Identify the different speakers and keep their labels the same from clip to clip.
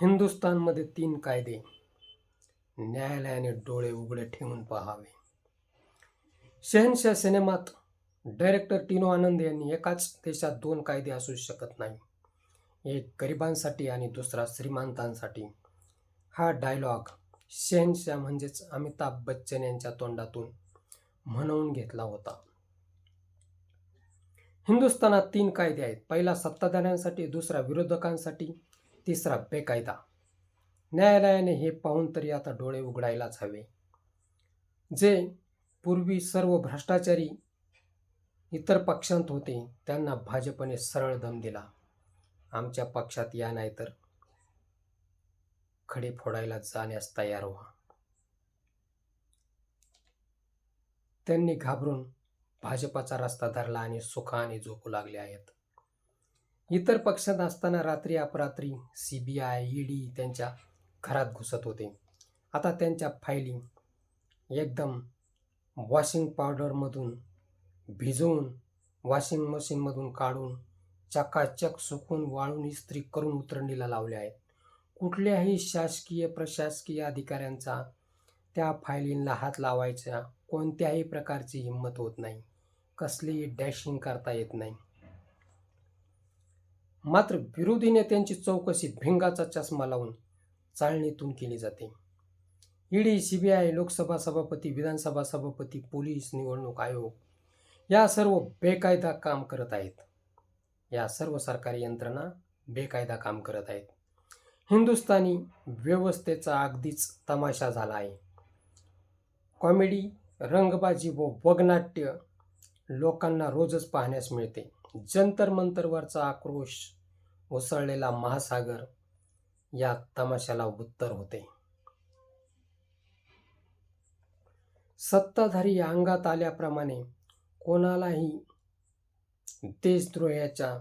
Speaker 1: हिंदुस्थानमध्ये 3 कायदे. न्यायालयाने डोळे उघडे ठेवून पाहावे. शहनशाह सिनेमात डायरेक्टर टिनो आनंद यांनी एकाच देशात 2 कायदे असू शकत नाही. एक गरिबांसाठी आणि दुसरा श्रीमंतांसाठी. हा डायलॉग शहनशाह म्हणजेच अमिताभ बच्चन यांच्या तोंडातून म्हणवून घेतला होता. हिंदुस्थानात 3 कायदे आहेत. पहिला सत्ताधाऱ्यांसाठी, दुसरा विरोधकांसाठी, तिसरा बेकायदा. न्यायालयाने हे पाहून तरी आता डोळे उघडायलाच हवे. जे पूर्वी सर्व भ्रष्टाचारी इतर पक्षांत होते त्यांना भाजपने सरळ दम दिला. आमच्या पक्षात या, नाहीतर खडे फोडायला जाण्यास तयार व्हा. त्यांनी घाबरून भाजपाचा रस्ता धरला आणि सुखाने झोपू लागले आहेत. इतर पक्षात असताना रात्री अपरात्री CBI, ED त्यांच्या घरात घुसत होते. आता त्यांच्या फायली एकदम वॉशिंग पावडरमधून भिजवून वॉशिंग मशीनमधून काढून चकाचक सुकून वाळून इस्त्री करून उतरणीला लावल्या आहेत. कुठल्याही शासकीय प्रशासकीय अधिकाऱ्यांचा त्या फायलींना हात लावायचा कोणत्याही प्रकारची हिंमत होत नाही. कसलीही डॅशिंग करता येत नाही. मात्र विरोधी नेत्यांची चौकशी भिंगाचा चष्मा लावून चाळणीतून केली जाते. ED, CBI, लोकसभा सभापती, विधानसभा सभापती, पोलीस, निवडणूक आयोग या सर्व बेकायदा काम करत आहेत. या सर्व सरकारी यंत्रणा बेकायदा काम करत आहेत. हिंदुस्थानी व्यवस्थेचा अगदीच तमाशा झाला आहे. कॉमेडी, रंगबाजी व वगनाट्य लोकांना रोजच पाहण्यास मिळते. जंतर मंतरवरचा आक्रोश उसळलेला महासागर या तमाशाला उत्तर होते. सत्ताधारी अंगात आल्याप्रमाणे कोणालाही देशद्रोहाच्या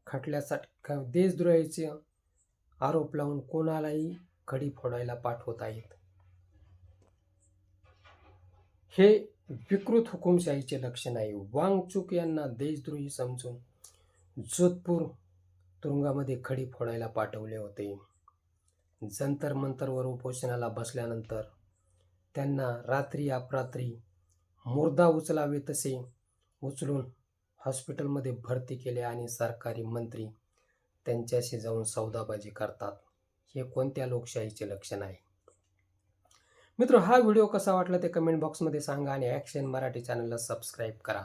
Speaker 1: खटल्यासाठी देशद्रोहाचे आरोप लावून कोणालाही खडी फोडायला पाठवत आहेत. हे विकृत हुकुमशाहीचे लक्षण आहे. वांगचूक यांना देशद्रोही समजून जोधपूर तुरुंगामध्ये खडी फोडायला पाठवले होते. जंतर मंतरवर उपोषणाला बसल्यानंतर त्यांना रात्री अपरात्री मुर्दा उचलावे तसे उचलून हॉस्पिटलमध्ये भरती केले आणि सरकारी मंत्री त्यांच्याशी जाऊन सौदाबाजी करतात. हे कोणत्या लोकशाहीचे लक्षण आहे? मित्र, हा व्हिडिओ कसा वाटला ते कमेंट बॉक्समध्ये सांगा आणि ॲक्शन मराठी चॅनलला सबस्क्राईब करा.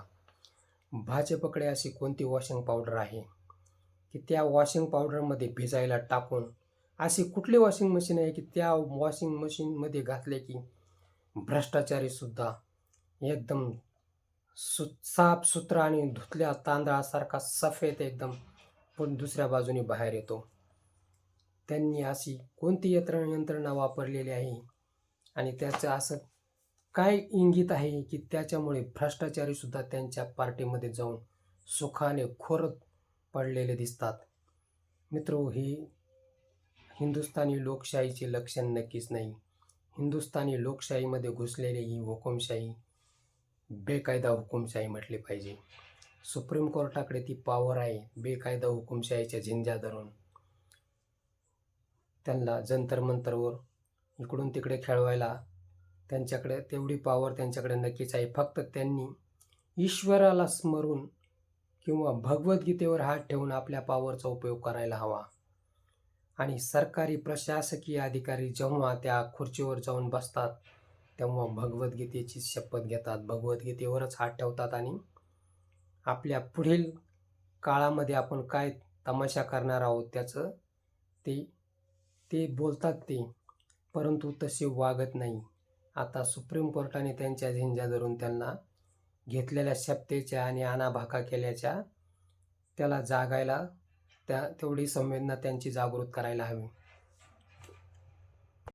Speaker 1: भाजपकडे अशी कोणती वॉशिंग पावडर आहे की त्या वॉशिंग पावडरमध्ये भिजायला टाकून अशी कुठली वॉशिंग मशीन आहे की त्या वॉशिंग मशीनमध्ये घातले की भ्रष्टाचारी सुद्धा एकदम साफ सुथरा आणि धुतल्या तांदळासारखा सफेद एकदम पण दुसऱ्या बाजूने बाहेर येतो. त्यांनी अशी कोणती यंत्रणा वापरलेली आहे आणि त्याचं असं काय इंगित आहे की त्याच्यामुळे भ्रष्टाचारी सुद्धा त्यांच्या पार्टीमध्ये जाऊन सुखाने खोरत पडलेले दिसतात. मित्रो, हे हिंदुस्थानी लोकशाहीचे लक्षण नक्कीच नाही. हिंदुस्थानी लोकशाहीमध्ये घुसलेली ही हुकुमशाही बेकायदा हुकुमशाही म्हटली पाहिजे. सुप्रीम कोर्टाकडे ती पॉवर आहे बेकायदा हुकुमशाहीच्या झिंजा धरून त्यांना जंतर मंतरवर इकडून तिकडे खेळवायला त्यांच्याकडे तेवढी पॉवर त्यांच्याकडे नक्कीच आहे. फक्त त्यांनी ईश्वराला स्मरून किंवा भगवद्गीतेवर हात ठेवून आपल्या पॉवरचा उपयोग करायला हवा. आणि सरकारी प्रशासकीय अधिकारी जेव्हा त्या खुर्चीवर जाऊन बसतात तेव्हा भगवद्गीतेची शपथ घेतात, भगवद्गीतेवरच हात ठेवतात आणि आपल्या पुढील काळामध्ये आपण काय तमाशा करणार आहोत त्याचं ते बोलतात ते, परंतु तसे वागत नाही. आता सुप्रीम कोर्टाने त्यांच्या झिंजा धरून त्यांना घेतलेल्या शपथेच्या आणि आनाभाका केल्याच्या त्याला जागायला तेवढी संवेदना त्यांची जागृत करायला हवी.